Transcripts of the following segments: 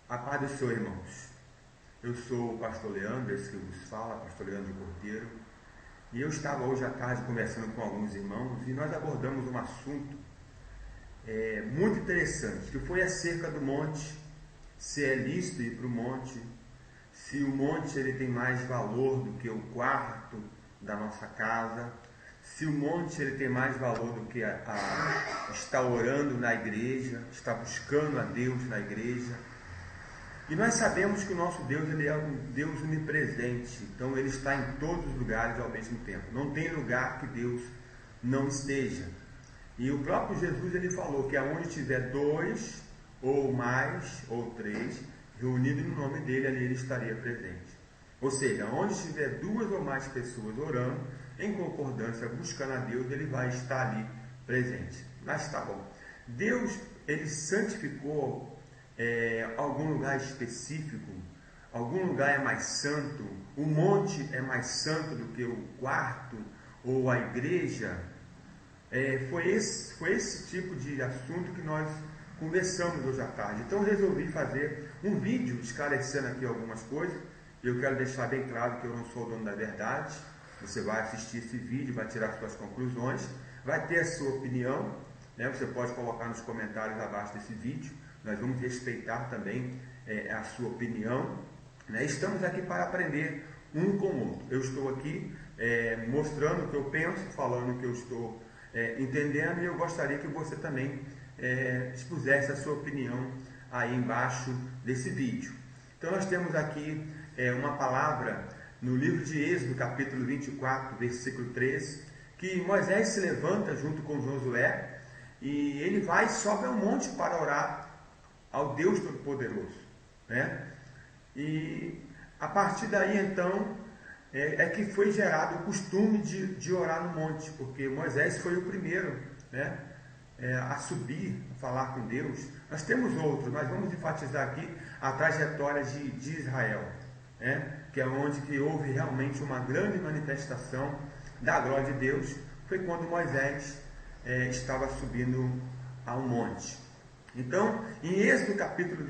A paz do Senhor, irmãos. Eu sou o pastor Leandro, esse que vos fala, pastor Leandro Cordeiro, e eu estava hoje à tarde conversando com alguns irmãos e nós abordamos um assunto muito interessante, que foi acerca do monte, se é lícito ir para o monte, se o monte ele tem mais valor do que o quarto da nossa casa, se o monte ele tem mais valor do que estar orando na igreja, estar buscando a Deus na igreja. E nós sabemos que o nosso Deus ele é um Deus onipresente, então ele está em todos os lugares ao mesmo tempo. Não tem lugar que Deus não esteja. E o próprio Jesus ele falou que aonde tiver dois ou mais ou três reunidos no nome dele, ali ele estaria presente. Ou seja, onde tiver duas ou mais pessoas orando em concordância, buscando a Deus, ele vai estar ali presente. Mas tá bom. Deus ele santificou algum lugar específico, algum lugar é mais santo, o monte é mais santo do que o quarto ou a igreja. Foi esse tipo de assunto que nós conversamos hoje à tarde. Então eu resolvi fazer um vídeo esclarecendo aqui algumas coisas. Eu quero deixar bem claro que eu não sou o dono da verdade. Você vai assistir esse vídeo, vai tirar suas conclusões, vai ter a sua opinião, né? Você pode colocar nos comentários abaixo desse vídeo. Nós vamos respeitar também a sua opinião, né? Estamos aqui para aprender um com o outro. Eu estou aqui mostrando o que eu penso, falando o que eu estou entendendo, e eu gostaria que você também expusesse a sua opinião aí embaixo desse vídeo. Então nós temos aqui uma palavra no livro de Êxodo, capítulo 24, versículo 13, que Moisés se levanta junto com Josué e ele vai sobe ao monte para orar ao Deus Todo-Poderoso, né? E a partir daí então que foi gerado o costume de orar no monte, porque Moisés foi o primeiro, né, a subir, a falar com Deus. Nós temos outros, mas vamos enfatizar aqui a trajetória de Israel, né, que é onde que houve realmente uma grande manifestação da glória de Deus, foi quando Moisés estava subindo ao monte. Então, em Êxodo capítulo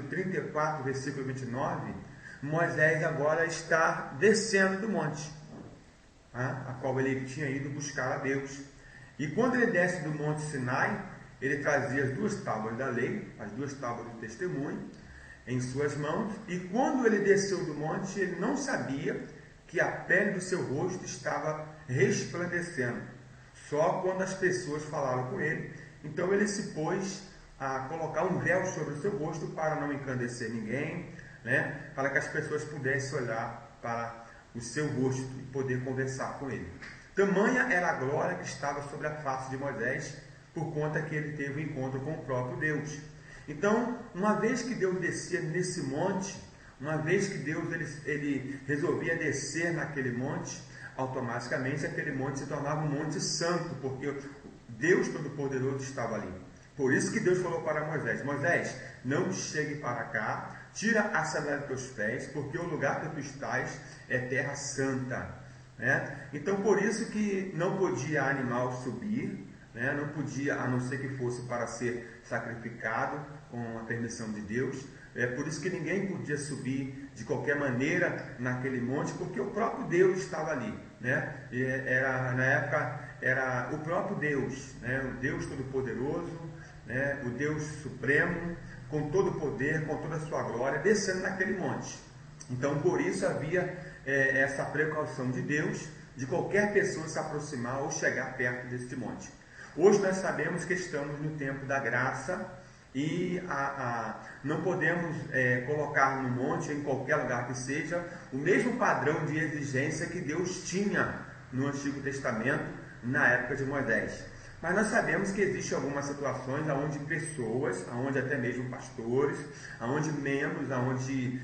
34, versículo 29, Moisés agora está descendo do monte, a qual ele tinha ido buscar a Deus. E quando ele desce do monte Sinai, ele trazia as duas tábuas da lei, as duas tábuas do testemunho, em suas mãos. E quando ele desceu do monte, ele não sabia que a pele do seu rosto estava resplandecendo, só quando as pessoas falaram com ele. Então ele se pôs a colocar um véu sobre o seu rosto para não encandecer ninguém, né? Para que as pessoas pudessem olhar para o seu rosto e poder conversar com ele. Tamanha era a glória que estava sobre a face de Moisés, por conta que ele teve um encontro com o próprio Deus. Então, uma vez que Deus descia nesse monte, uma vez que Deus ele resolvia descer naquele monte, automaticamente aquele monte se tornava um monte santo, porque Deus Todo-Poderoso estava ali. Por isso que Deus falou para Moisés: Moisés, não chegue para cá, tira a sandália dos teus pés, porque o lugar que tu estás é terra santa, né? Então por isso que não podia animal subir, né? Não podia, a não ser que fosse para ser sacrificado com a permissão de Deus. Por isso que ninguém podia subir de qualquer maneira naquele monte, porque o próprio Deus estava ali, né? Na época era o próprio Deus, né? O Deus Todo-Poderoso, né? O Deus Supremo, com todo o poder, com toda a sua glória, descendo naquele monte. Então por isso havia essa precaução de Deus, de qualquer pessoa se aproximar ou chegar perto desse monte. Hoje nós sabemos que estamos no tempo da graça, e não podemos colocar no monte, em qualquer lugar que seja, o mesmo padrão de exigência que Deus tinha no Antigo Testamento, na época de Moisés. Mas nós sabemos que existem algumas situações onde pessoas, onde até mesmo pastores, onde membros, onde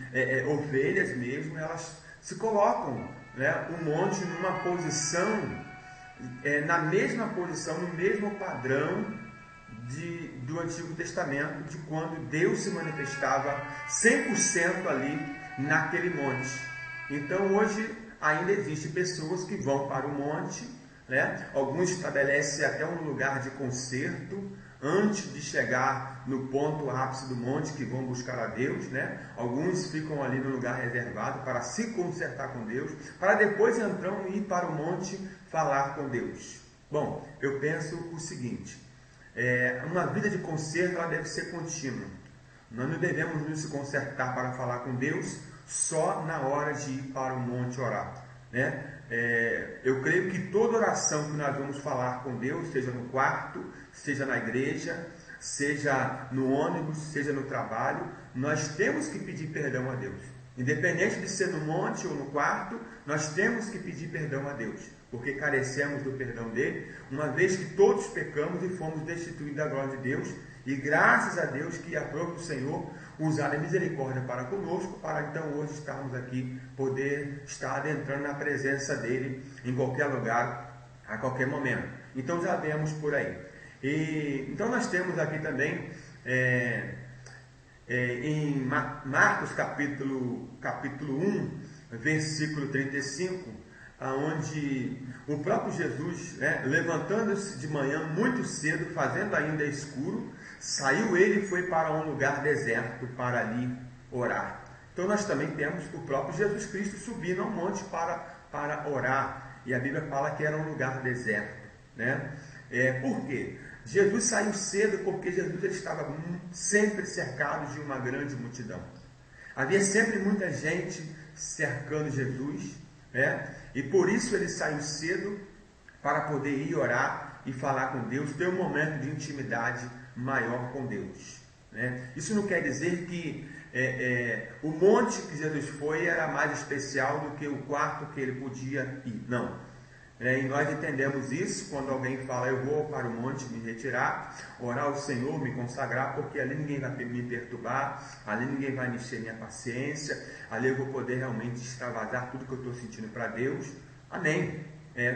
ovelhas mesmo, elas se colocam, né, o monte numa posição, na mesma posição, no mesmo padrão do Antigo Testamento, de quando Deus se manifestava 100% ali naquele monte. Então hoje ainda existem pessoas que vão para o monte, né? Alguns estabelecem até um lugar de concerto, antes de chegar no ponto ápice do monte, que vão buscar a Deus, né? Alguns ficam ali no lugar reservado para se consertar com Deus, para depois então ir para o monte falar com Deus. Bom, eu penso o seguinte, uma vida de conserto ela deve ser contínua. Nós não devemos nos consertar para falar com Deus só na hora de ir para o monte orar, né? Eu creio que toda oração que nós vamos falar com Deus, seja no quarto, seja na igreja, seja no ônibus, seja no trabalho, nós temos que pedir perdão a Deus. Independente de ser no monte ou no quarto, nós temos que pedir perdão a Deus, porque carecemos do perdão dele, uma vez que todos pecamos e fomos destituídos da glória de Deus, e graças a Deus que aprove o Senhor usar a misericórdia para conosco, para então hoje estarmos aqui, poder estar adentrando na presença dele em qualquer lugar, a qualquer momento. Então já vemos por aí. Então nós temos aqui também em Marcos capítulo 1, versículo 35, onde o próprio Jesus, levantando-se de manhã muito cedo, fazendo ainda escuro, saiu ele e foi para um lugar deserto para ali orar. Então nós também temos o próprio Jesus Cristo subindo ao monte para orar, e a Bíblia fala que era um lugar deserto, né? Por quê? Jesus saiu cedo porque Jesus ele estava sempre cercado de uma grande multidão. Havia sempre muita gente cercando Jesus, e por isso ele saiu cedo para poder ir orar e falar com Deus, ter um momento de intimidade maior com Deus, né? Isso não quer dizer que o monte que Jesus foi era mais especial do que o quarto que ele podia ir, não. E nós entendemos isso quando alguém fala, eu vou para o monte me retirar, orar ao Senhor, me consagrar, porque ali ninguém vai me perturbar, ali ninguém vai mexer minha paciência, ali eu vou poder realmente extravasar tudo que eu estou sentindo para Deus. Amém.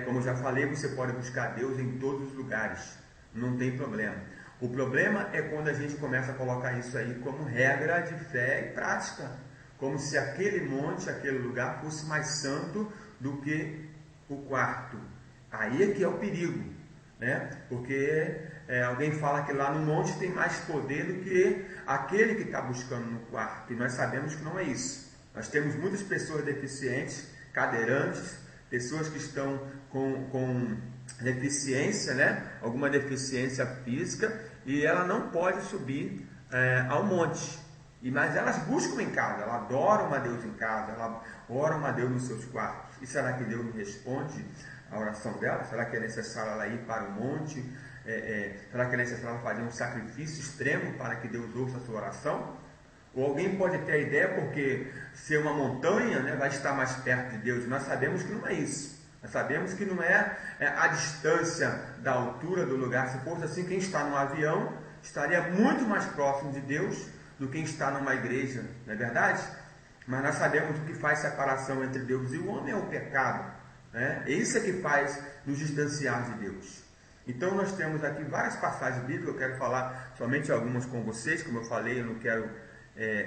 Como eu já falei, você pode buscar Deus em todos os lugares, não tem problema. O problema é quando a gente começa a colocar isso aí como regra de fé e prática, como se aquele monte, aquele lugar fosse mais santo do que o quarto. Aí é que é o perigo, né? Porque alguém fala que lá no monte tem mais poder do que aquele que está buscando no quarto, e nós sabemos que não é isso. Nós temos muitas pessoas deficientes, cadeirantes, pessoas que estão com deficiência, né? Alguma deficiência física, e ela não pode subir ao monte. Mas elas buscam em casa, elas adoram a Deus em casa, elas oram a Deus nos seus quartos. E será que Deus responde a oração dela? Será que é necessário ela ir para o monte? Será que é necessário ela fazer um sacrifício extremo para que Deus ouça a sua oração? Ou alguém pode ter a ideia porque ser uma montanha, né, vai estar mais perto de Deus. E nós sabemos que não é isso. Nós sabemos que não é a distância da altura do lugar. Se fosse assim, quem está num avião estaria muito mais próximo de Deus do que quem está numa igreja, não é verdade? Mas nós sabemos que o que faz separação entre Deus e o homem é o pecado, né? Isso é que faz nos distanciar de Deus. Então nós temos aqui várias passagens bíblicas, eu quero falar somente algumas com vocês, como eu falei, eu não quero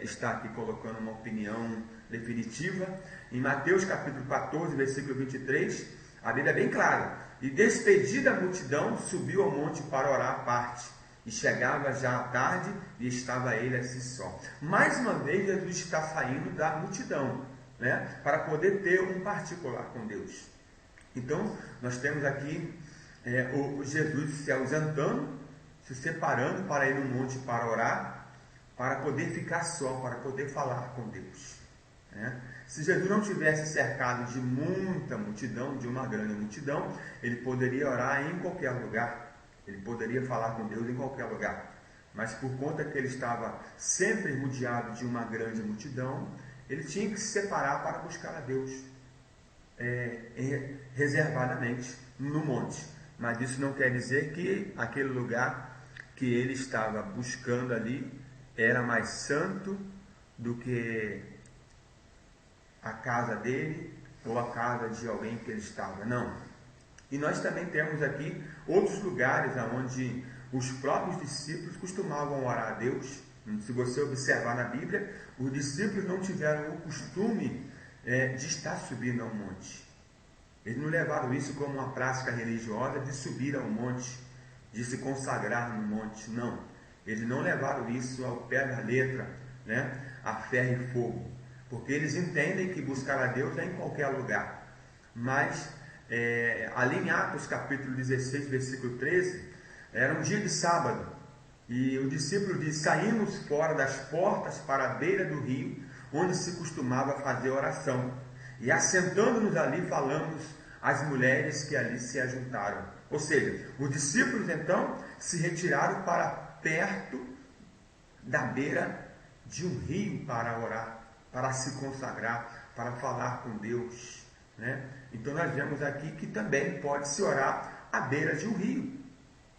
estar aqui colocando uma opinião definitiva. Em Mateus capítulo 14, versículo 23, a Bíblia é bem clara: e despedida a multidão, subiu ao monte para orar à parte. E chegava já à tarde e estava ele assim só. Mais uma vez Jesus está saindo da multidão, né, para poder ter um particular com Deus. Então nós temos aqui o Jesus se ausentando, se separando para ir no monte para orar, para poder ficar só, para poder falar com Deus, né? Se Jesus não tivesse cercado de muita multidão, de uma grande multidão, ele poderia orar em qualquer lugar. Ele poderia falar com Deus em qualquer lugar, mas por conta que ele estava sempre rodeado de uma grande multidão, ele tinha que se separar para buscar a Deus reservadamente no monte. Mas isso não quer dizer que aquele lugar que ele estava buscando ali era mais santo do que a casa dele ou a casa de alguém que ele estava, não. E nós também temos aqui outros lugares onde os próprios discípulos costumavam orar a Deus. Se você observar na Bíblia, os discípulos não tiveram o costume de estar subindo ao monte. Eles não levaram isso como uma prática religiosa de subir ao monte. de se consagrar no monte, não. Eles não levaram isso ao pé da letra, né? A ferro e fogo, porque eles entendem que buscar a Deus é em qualquer lugar. Mas ali em Atos capítulo 16, versículo 13, era um dia de sábado, e o discípulo diz: saímos fora das portas para a beira do rio, onde se costumava fazer oração, e assentando-nos ali falamos às mulheres que ali se ajuntaram. Ou seja, os discípulos então se retiraram para perto da beira de um rio para orar, para se consagrar, para falar com Deus, né? Então nós vemos aqui que também pode se orar à beira de um rio,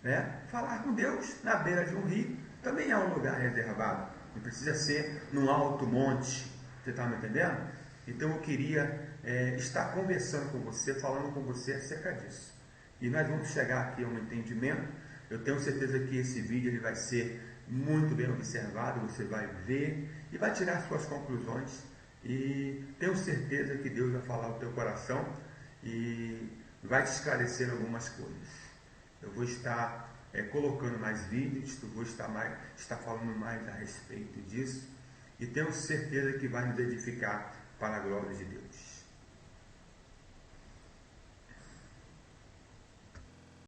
né? Falar com Deus na beira de um rio também é um lugar reservado, não precisa ser num alto monte. Você está me entendendo? Então eu queria estar conversando com você, falando com você acerca disso, e nós vamos chegar aqui a um entendimento. Eu tenho certeza que esse vídeo ele vai ser muito bem observado, você vai ver e vai tirar suas conclusões, e tenho certeza que Deus vai falar ao teu coração e vai te esclarecer algumas coisas. Eu vou estar colocando mais vídeos, eu vou estar falando mais a respeito disso, e tenho certeza que vai nos edificar para a glória de Deus.